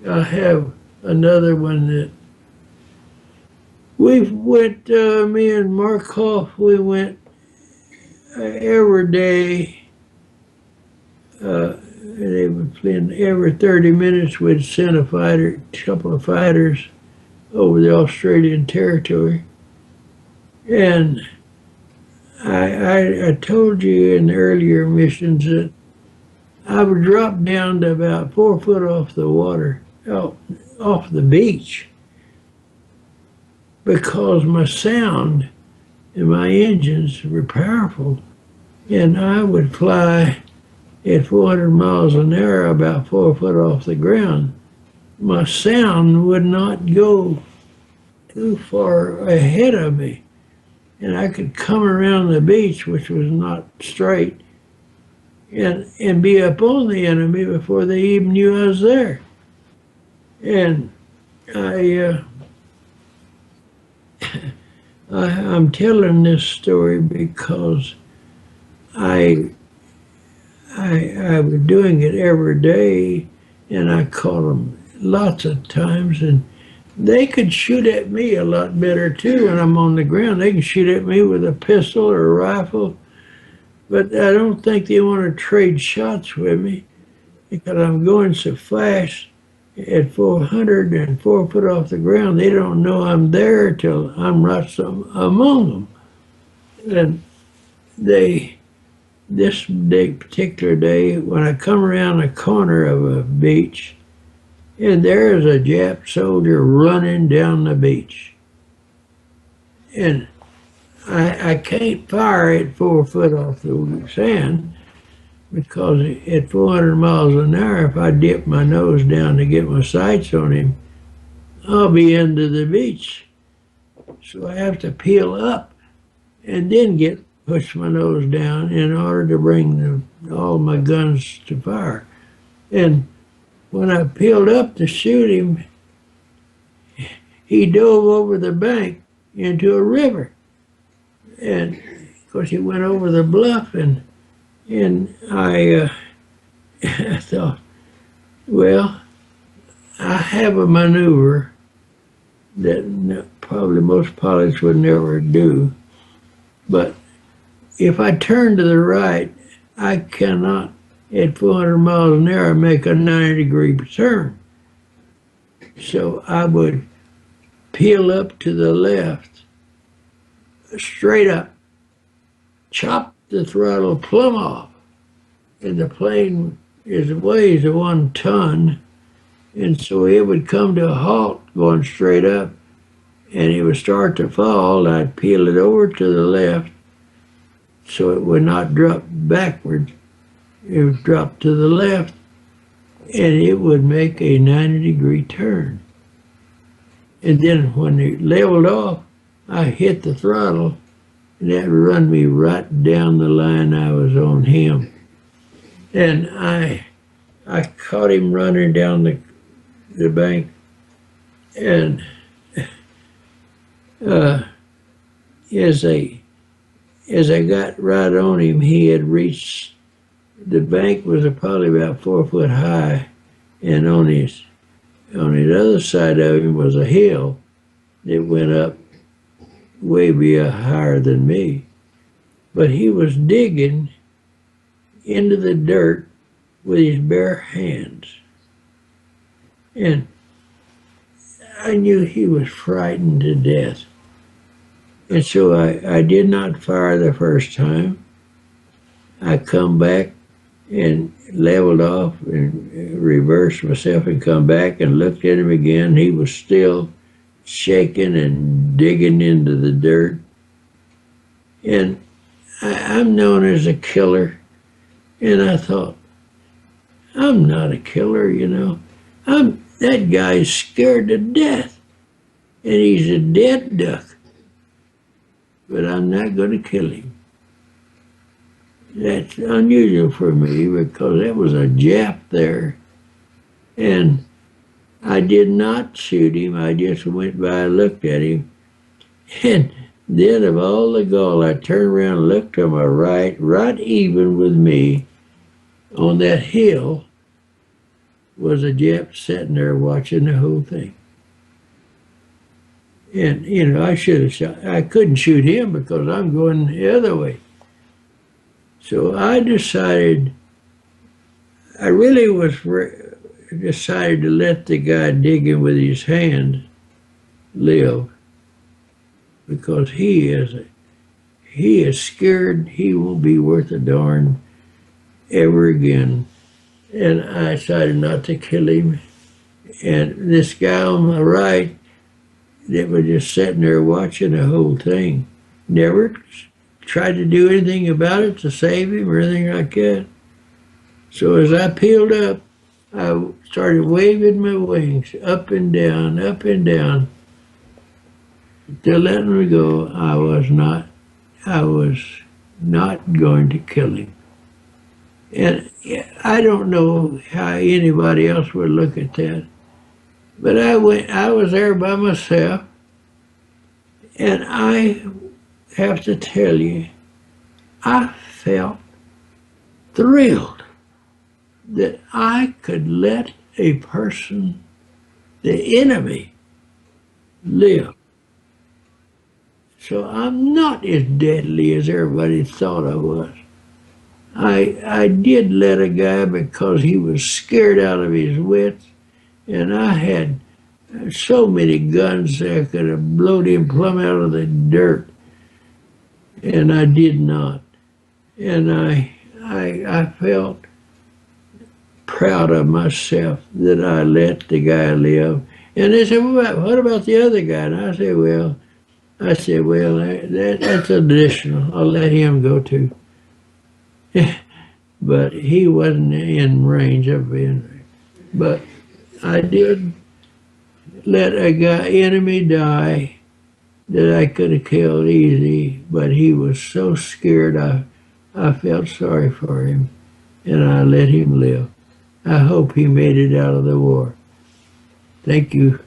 I have another one that we went. Me and Markov, we went every day. They would plan every 30 minutes. We'd send a couple of fighters over the Australian territory, and I told you in earlier missions that I would drop down to about 4 foot off the water, off the beach, because my sound and my engines were powerful, and I would fly at 400 miles an hour about 4 foot off the ground. My sound would not go too far ahead of me, and I could come around the beach, which was not straight, and be up on the enemy before they even knew I was there. And I, I'm telling this story because I, I was doing it every day, and I caught them lots of times, and they could shoot at me a lot better too when I'm on the ground. They can shoot at me with a pistol or a rifle, but I don't think they want to trade shots with me because I'm going so fast at 400 and 4 foot off the ground. They don't know I'm there till I'm right among them. And they, this day, particular day, when I come around a corner of a beach, and there's a Jap soldier running down the beach. And I can't fire at 4 foot off the sand because at 400 miles an hour, if I dip my nose down to get my sights on him, I'll be into the beach. So I have to peel up and then push my nose down in order to bring all my guns to fire. And when I peeled up to shoot him, he dove over the bank into a river. And of course, he went over the bluff, and I, I thought, well, I have a maneuver that probably most pilots would never do. But if I turn to the right, I cannot, at 400 miles an hour, make a 90-degree turn. So I would peel up to the left, straight up, chop the throttle plumb off. And the plane weighs 1 ton, and so it would come to a halt going straight up, and it would start to fall. I'd peel it over to the left so it would not drop backwards. It would drop to the left, and it would make a 90-degree turn. And then when it leveled off, I hit the throttle, and that would run me right down the line I was on him. And I caught him running down the bank, and as I got right on him, he had reached, the bank was probably about 4 foot high, and on the other side of him was a hill that went up way higher than me. But he was digging into the dirt with his bare hands. And I knew he was frightened to death. And so I did not fire the first time. I come back and leveled off and reversed myself and come back and looked at him again. He was still shaking and digging into the dirt. And I'm known as a killer. And I thought, I'm not a killer, you know. That guy's scared to death. And he's a dead duck. But I'm not going to kill him. That's unusual for me because there was a Jap there. And I did not shoot him. I just went by and looked at him. And then of all the gall, I turned around and looked to my right even with me on that hill was a Jap sitting there watching the whole thing. And, I should have shot. I couldn't shoot him because I'm going the other way. So I decided, I really decided to let the guy digging with his hand live, because he is scared he won't be worth a darn ever again. And I decided not to kill him. And this guy on my right that was just sitting there watching the whole thing never tried to do anything about it to save him or anything like that. So as I peeled up, I started waving my wings up and down, to let him go. I was not going to kill him. And I don't know how anybody else would look at that, but I was there by myself, and I have to tell you, I felt thrilled that I could let a person, the enemy, live. So I'm not as deadly as everybody thought I was. I did let a guy because he was scared out of his wits, and I had so many guns that I could have blown him plumb out of the dirt, and I did not. And I felt proud of myself that I let the guy live. And they said, well, what about the other guy? And I said, well, that's additional. I'll let him go too. But he wasn't in range of being. But I did let a enemy die that I could have killed easy, but he was so scared I felt sorry for him, and I let him live. I hope he made it out of the war. Thank you.